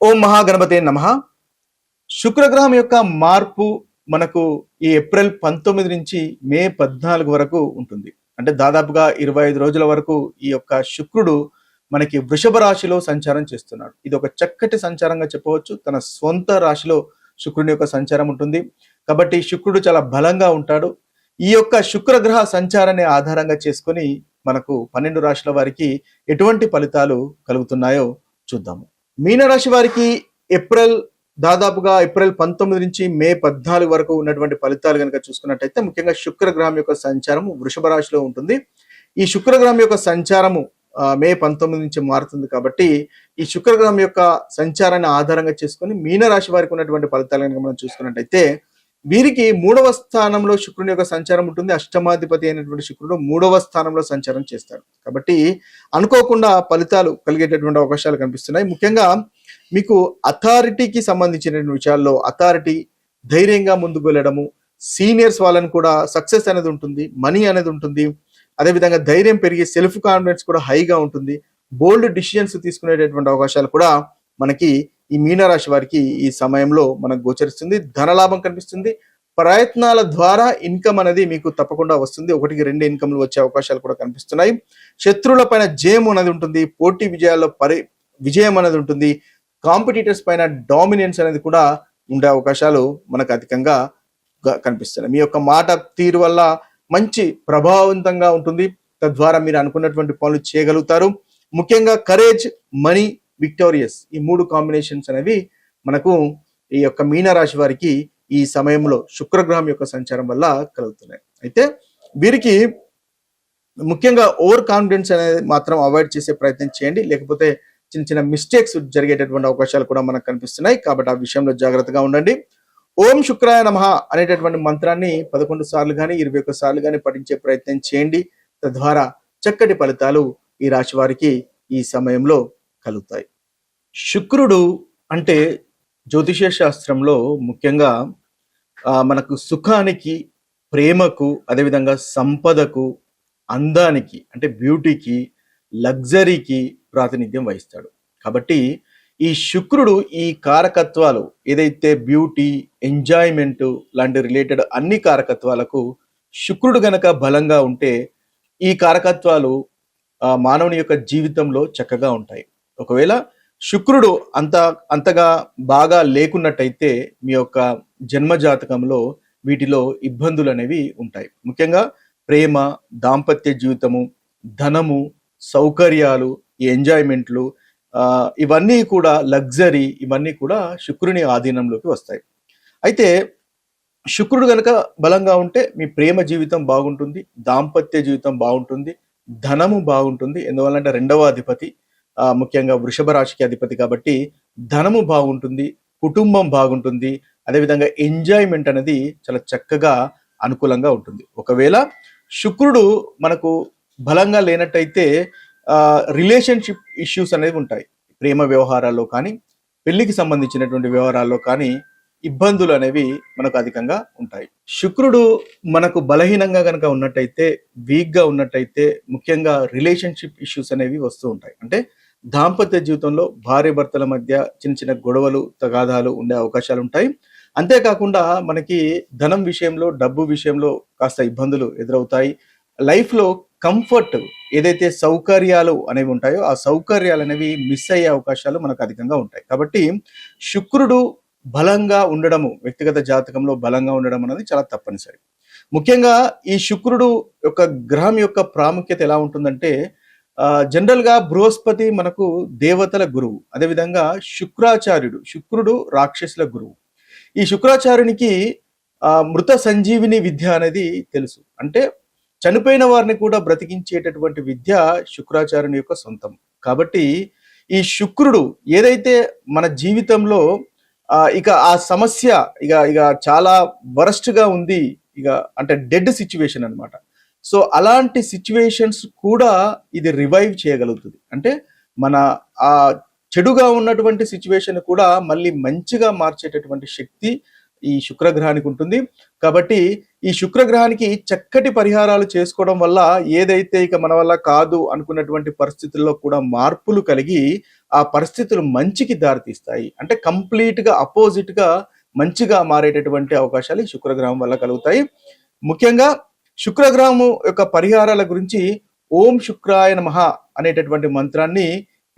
ఓం మహాగణపతే నమః. శుక్రగ్రహం యొక్క మార్పు మనకు ఈ ఏప్రిల్ 19 నుంచి మే 14 వరకు ఉంటుంది. అంటే దాదాపుగా 25 రోజుల వరకు ఈ యొక్క శుక్రుడు మనకి వృషభ రాశిలో సంచారం చేస్తున్నాడు. ఇది ఒక చక్కటి సంచారంగా చెప్పవచ్చు. తన స్వంత రాశిలో శుక్రుని యొక్క సంచారం ఉంటుంది. కాబట్టి శుక్రుడు చాలా బలంగా ఉంటాడు. ఈ యొక్క శుక్రగ్రహ సంచారాన్ని ఆధారంగా చేసుకొని మనకు 12 రాశుల వారికి ఎటువంటి ఫలితాలు కలుగుతున్నాయో చూద్దాము. మీనరాశి వారికి దాదాపుగా ఏప్రిల్ 19 నుంచి మే 14 వరకు ఉన్నటువంటి ఫలితాలు కనుక చూసుకున్నట్టయితే ముఖ్యంగా శుక్రగ్రహం యొక్క సంచారము వృషభ రాశిలో ఉంటుంది. ఈ శుక్రగ్రహం యొక్క సంచారము మే 19 నుంచి మారుతుంది. కాబట్టి ఈ శుక్రగ్రహం యొక్క సంచారాన్ని ఆధారంగా చేసుకొని మీనరాశి వారికి ఉన్నటువంటి ఫలితాలు కనుక మనం చూసుకున్నట్టయితే వీరికి 3వ స్థానంలో శుక్రుని యొక్క సంచారం ఉంటుంది. అష్టమాధిపతి అయినటువంటి శుక్రుడు 3వ స్థానంలో సంచారం చేస్తాడు. కాబట్టి అనుకోకుండా ఫలితాలు కలిగేటటువంటి అవకాశాలు కనిపిస్తున్నాయి. ముఖ్యంగా మీకు అథారిటీకి సంబంధించిన విషయాల్లో అథారిటీ ధైర్యంగా ముందుకు వెళ్ళడము, సీనియర్స్ వాళ్ళని కూడా సక్సెస్ అనేది ఉంటుంది, మనీ అనేది ఉంటుంది. అదేవిధంగా ధైర్యం పెరిగి సెల్ఫ్ కాన్ఫిడెన్స్ కూడా హైగా ఉంటుంది. బోల్డ్ డిసిషన్స్ తీసుకునేటటువంటి అవకాశాలు కూడా మనకి ఈ మీనరాశి వారికి ఈ సమయంలో మనకు గోచరిస్తుంది. ధనలాభం కనిపిస్తుంది. ప్రయత్నాల ద్వారా ఇన్కమ్ అనేది మీకు తప్పకుండా వస్తుంది. 1-2 ఇన్కమ్లు వచ్చే అవకాశాలు కూడా కనిపిస్తున్నాయి. శత్రువుల పైన జయం అనేది ఉంటుంది. పోటీ విజయాల్లో విజయం అనేది ఉంటుంది. కాంపిటీటర్స్ పైన డామినెన్స్ అనేది కూడా ఉండే అవకాశాలు మనకు అధికంగా కనిపిస్తున్నాయి. మీ యొక్క మాట తీరు వల్ల మంచి ప్రభావవంతంగా ఉంటుంది. తద్వారా మీరు అనుకున్నటువంటి పనులు చేయగలుగుతారు. ముఖ్యంగా కరేజ్, మనీ, విక్టోరియస్ ఈ 3 కాంబినేషన్స్ అనేవి మనకు ఈ యొక్క మీనరాశి వారికి ఈ సమయంలో శుక్రగ్రహం యొక్క సంచారం వల్ల కలుగుతున్నాయి. అయితే వీరికి ముఖ్యంగా ఓవర్ కాన్ఫిడెన్స్ అనేది మాత్రం అవాయిడ్ చేసే ప్రయత్నం చేయండి. లేకపోతే చిన్న చిన్న మిస్టేక్స్ జరిగేటటువంటి అవకాశాలు కూడా మనకు కనిపిస్తున్నాయి. కాబట్టి ఆ విషయంలో జాగ్రత్తగా ఉండండి. ఓం శుక్రాయ నమః అనేటటువంటి మంత్రాన్ని 11 సార్లు కానీ 21 సార్లు కానీ పఠించే ప్రయత్నం చేయండి. తద్వారా చక్కటి ఫలితాలు ఈ రాశి వారికి ఈ సమయంలో కలుగుతాయి. శుక్రుడు అంటే జ్యోతిష శాస్త్రంలో ముఖ్యంగా మనకు సుఖానికి, ప్రేమకు, అదేవిధంగా సంపదకు, అందానికి అంటే బ్యూటీకి, లగ్జరీకి ప్రాతినిధ్యం వహిస్తాడు. కాబట్టి ఈ శుక్రుడు ఈ కారకత్వాలు ఏదైతే బ్యూటీ, ఎంజాయ్మెంట్ లాంటి రిలేటెడ్ అన్ని కారకత్వాలకు శుక్రుడు గనక బలంగా ఉంటే ఈ కారకత్వాలు మానవుని యొక్క జీవితంలో చక్కగా ఉంటాయి. ఒకవేళ శుక్రుడు అంతగా బాగా లేకున్నట్టయితే మీ యొక్క జన్మజాతకంలో వీటిలో ఇబ్బందులు అనేవి ఉంటాయి. ముఖ్యంగా ప్రేమ, దాంపత్య జీవితము, ధనము, సౌకర్యాలు, ఈ ఎంజాయ్మెంట్లు ఇవన్నీ కూడా లగ్జరీ ఇవన్నీ కూడా శుక్రుని ఆధీనంలోకి వస్తాయి. అయితే శుక్రుడు కనుక బలంగా ఉంటే మీ ప్రేమ జీవితం బాగుంటుంది, దాంపత్య జీవితం బాగుంటుంది, ధనము బాగుంటుంది. ఎందువల్లంటే 2వ అధిపతి ముఖ్యంగా వృషభ రాశికి అధిపతి కాబట్టి ధనము బాగుంటుంది, కుటుంబం బాగుంటుంది. అదేవిధంగా ఎంజాయ్మెంట్ అనేది చాలా చక్కగా అనుకూలంగా ఉంటుంది. ఒకవేళ శుక్రుడు మనకు బలంగా లేనట్టయితే రిలేషన్షిప్ ఇష్యూస్ అనేవి ఉంటాయి. ప్రేమ వ్యవహారాల్లో కానీ, పెళ్లికి సంబంధించినటువంటి వ్యవహారాల్లో కానీ ఇబ్బందులు అనేవి మనకు అధికంగా ఉంటాయి. శుక్రుడు మనకు బలహీనంగా కనుక ఉన్నట్టయితే, వీక్గా ఉన్నట్టయితే ముఖ్యంగా రిలేషన్షిప్ ఇష్యూస్ అనేవి వస్తూ ఉంటాయి. అంటే దాంపత్య జీవితంలో భార్య భర్తల మధ్య చిన్న చిన్న గొడవలు, తగాదాలు ఉండే అవకాశాలు ఉంటాయి. అంతేకాకుండా మనకి ధనం విషయంలో, డబ్బు విషయంలో కాస్త ఇబ్బందులు ఎదురవుతాయి. లైఫ్లో కంఫర్ట్ ఏదైతే సౌకర్యాలు అనేవి ఉంటాయో ఆ సౌకర్యాలు అనేవి మిస్ అయ్యే అవకాశాలు మనకు అధికంగా ఉంటాయి. కాబట్టి శుక్రుడు బలంగా ఉండడము, వ్యక్తిగత జాతకంలో బలంగా ఉండడం అనేది చాలా తప్పనిసరి. ముఖ్యంగా ఈ శుక్రుడు యొక్క గ్రహం యొక్క ప్రాముఖ్యత ఎలా ఉంటుందంటే జనరల్గా బృహస్పతి మనకు దేవతల గురువు, అదేవిధంగా శుక్రుడు రాక్షసుల గురువు. ఈ శుక్రాచార్యునికి మృత సంజీవిని విద్య అనేది తెలుసు. అంటే చనిపోయిన వారిని కూడా బ్రతికించేటటువంటి విద్య శుక్రాచార్యుని యొక్క సొంతం. కాబట్టి ఈ శుక్రుడు ఏదైతే మన జీవితంలో ఇక ఆ సమస్య ఇక చాలా వరస్ట్ గా ఉంది, ఇక అంటే డెడ్ సిచ్యువేషన్ అన్నమాట. సో అలాంటి సిచ్యువేషన్స్ కూడా ఇది రివైవ్ చేయగలుగుతుంది. అంటే మన ఆ చెడుగా ఉన్నటువంటి సిచ్యువేషన్ కూడా మళ్ళీ మంచిగా మార్చేటటువంటి శక్తి ఈ శుక్రగ్రహానికి ఉంటుంది. కాబట్టి ఈ శుక్రగ్రహానికి చక్కటి పరిహారాలు చేసుకోవడం వల్ల ఏదైతే ఇక మన వల్ల కాదు అనుకున్నటువంటి పరిస్థితుల్లో కూడా మార్పులు కలిగి ఆ పరిస్థితులు మంచికి దారితీస్తాయి. అంటే కంప్లీట్‌గా అపోజిట్‌గా మంచిగా మారేటటువంటి అవకాశాలు ఈ శుక్రగ్రహం వల్ల కలుగుతాయి. ముఖ్యంగా శుక్రగ్రహము యొక్క పరిహారాల గురించి ఓం శుక్రాయ నమః అనేటటువంటి మంత్రాన్ని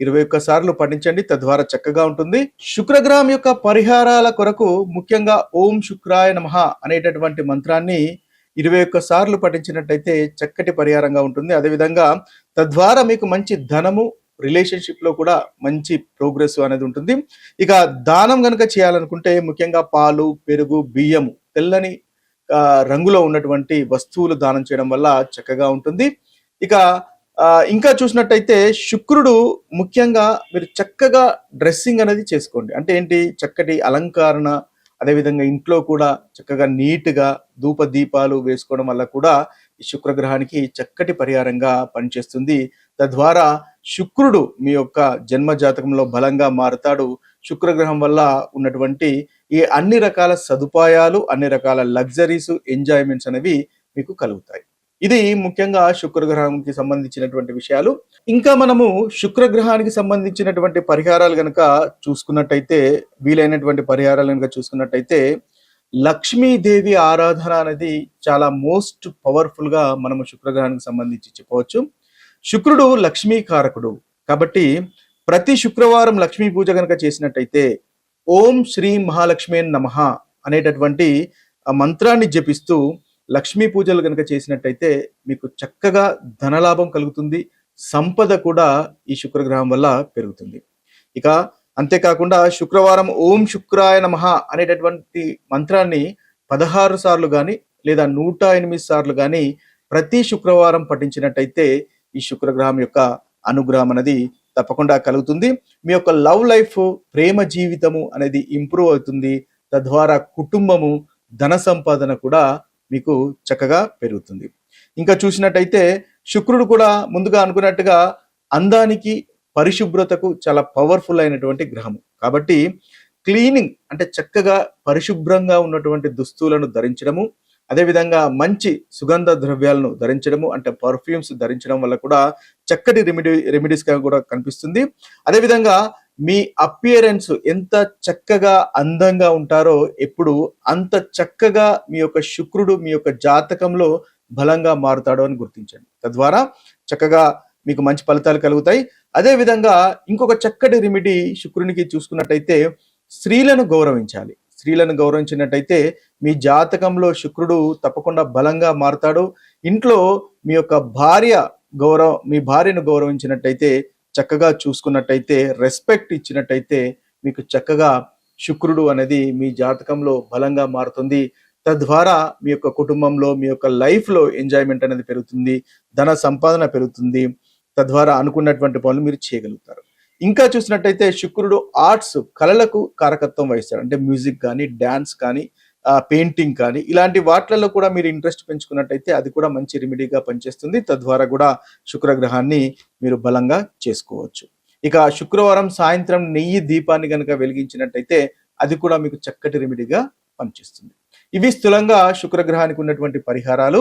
21 సార్లు పఠించండి. తద్వారా చక్కగా ఉంటుంది. శుక్రగ్రహం యొక్క పరిహారాల కొరకు ముఖ్యంగా ఓం శుక్రాయ నమః అనేటటువంటి మంత్రాన్ని 21 సార్లు పఠించినట్టయితే చక్కటి పరిహారంగా ఉంటుంది. అదేవిధంగా తద్వారా మీకు మంచి ధనము, రిలేషన్‌షిప్‌లో కూడా మంచి ప్రోగ్రెస్ అనేది ఉంటుంది. ఇక దానం గనుక చేయాలనుకుంటే ముఖ్యంగా పాలు, పెరుగు, బియ్యము, తెల్లని రంగులో ఉన్నటువంటి వస్తువులు దానం చేయడం వల్ల చక్కగా ఉంటుంది. ఇక ఇంకా చూసినట్టయితే శుక్రుడు ముఖ్యంగా మీరు చక్కగా డ్రెస్సింగ్ అనేది చేసుకోండి. అంటే ఏంటి, చక్కటి అలంకరణ, అదేవిధంగా ఇంట్లో కూడా చక్కగా నీట్‌గా ధూప దీపాలు వేసుకోవడం వల్ల కూడా ఈ శుక్రగ్రహానికి చక్కటి పరిహారంగా పనిచేస్తుంది. తద్వారా శుక్రుడు మీ యొక్క జన్మ జాతకంలో బలంగా మారుతాడు. శుక్రగ్రహం వల్ల ఉన్నటువంటి ఈ అన్ని రకాల సదుపాయాలు, అన్ని రకాల లగ్జరీస్, ఎంజాయ్మెంట్స్ అనేవి మీకు కలుగుతాయి. ఇది ముఖ్యంగా శుక్రగ్రహానికి సంబంధించినటువంటి విషయాలు. ఇంకా మనము శుక్రగ్రహానికి సంబంధించినటువంటి పరిహారాలు గనక చూసుకున్నట్టయితే, వీలైనటువంటి పరిహారాలు గనక చూసుకున్నట్టయితే, లక్ష్మీదేవి ఆరాధన అనేది చాలా మోస్ట్ పవర్ఫుల్ గా మనము శుక్రగ్రహానికి సంబంధించి చెప్పవచ్చు. శుక్రుడు లక్ష్మీ కారకుడు కాబట్టి ప్రతి శుక్రవారం లక్ష్మీ పూజ గనక చేసినట్టయితే ఓం శ్రీ మహాలక్ష్మి నమః అనేటటువంటి మంత్రాన్ని జపిస్తూ లక్ష్మీ పూజలు కనుక చేసినట్టయితే మీకు చక్కగా ధనలాభం కలుగుతుంది. సంపద కూడా ఈ శుక్రగ్రహం వల్ల పెరుగుతుంది. ఇక అంతేకాకుండా శుక్రవారం ఓం శుక్రాయ నమః అనేటటువంటి మంత్రాన్ని 16 సార్లు కానీ లేదా 108 సార్లు కానీ ప్రతి శుక్రవారం పఠించినట్టయితే ఈ శుక్రగ్రహం యొక్క అనుగ్రహం అనేది తప్పకుండా కలుగుతుంది. మీ యొక్క లవ్ లైఫ్, ప్రేమ జీవితము అనేది ఇంప్రూవ్ అవుతుంది. తద్వారా కుటుంబము, ధన సంపాదన కూడా మీకు చక్కగా పెరుగుతుంది. ఇంకా చూసినట్టయితే శుక్రుడు కూడా ముందుగా అనుకున్నట్టుగా అందానికి, పరిశుభ్రతకు చాలా పవర్ఫుల్ అయినటువంటి గ్రహము. కాబట్టి క్లీనింగ్ అంటే చక్కగా పరిశుభ్రంగా ఉన్నటువంటి దుస్తులను ధరించడము, అదేవిధంగా మంచి సుగంధ ద్రవ్యాలను ధరించడము అంటే పర్ఫ్యూమ్స్ ధరించడం వల్ల కూడా చక్కటి రెమెడీస్ గా కూడా కనిపిస్తుంది. అదేవిధంగా మీ అపియరెన్స్ ఎంత చక్కగా అందంగా ఉంటారో ఎప్పుడు అంత చక్కగా మీ యొక్క శుక్రుడు మీ యొక్క జాతకంలో బలంగా మారుతాడు అని గుర్తించండి. తద్వారా చక్కగా మీకు మంచి ఫలితాలు కలుగుతాయి. అదేవిధంగా ఇంకొక చక్కటి రెమెడీ శుక్రునికి చూసుకున్నట్టయితే స్త్రీలను గౌరవించాలి. స్త్రీలను గౌరవించినట్టయితే మీ జాతకంలో శుక్రుడు తప్పకుండా బలంగా మారుతాడు. ఇంట్లో మీ యొక్క మీ భార్యను గౌరవించినట్టయితే, చక్కగా చూసుకున్నట్టయితే, రెస్పెక్ట్ ఇచ్చినట్టయితే మీకు చక్కగా శుక్రుడు అనేది మీ జాతకంలో బలంగా మారుతుంది. తద్వారా మీ యొక్క కుటుంబంలో, మీ యొక్క లైఫ్లో ఎంజాయ్మెంట్ అనేది పెరుగుతుంది, ధన సంపాదన పెరుగుతుంది. తద్వారా అనుకున్నటువంటి పనులు మీరు చేయగలుగుతారు. ఇంకా చూసినట్టయితే శుక్రుడు ఆర్ట్స్, కళలకు కారకత్వం వహిస్తాడు. అంటే మ్యూజిక్ కానీ, డ్యాన్స్ కానీ, పెయింటింగ్ కానీ ఇలాంటి వాటిలలో కూడా మీరు ఇంట్రెస్ట్ పెంచుకున్నట్టయితే అది కూడా మంచి రెమెడీగా పనిచేస్తుంది. తద్వారా కూడా శుక్రగ్రహాన్ని మీరు బలంగా చేసుకోవచ్చు. ఇక శుక్రవారం సాయంత్రం నెయ్యి దీపాన్ని కనుక వెలిగించినట్టయితే అది కూడా మీకు చక్కటి రెమెడీగా పనిచేస్తుంది. ఇవి స్థూలంగా శుక్రగ్రహానికి ఉన్నటువంటి పరిహారాలు.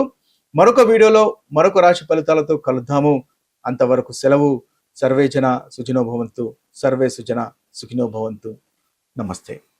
మరొక వీడియోలో మరొక రాశి ఫలితాలతో కలుద్దాము. అంతవరకు సెలవు. సర్వే జన సుఖినో భవంతు. సర్వే సుజన సుఖినో భవంతు. నమస్తే.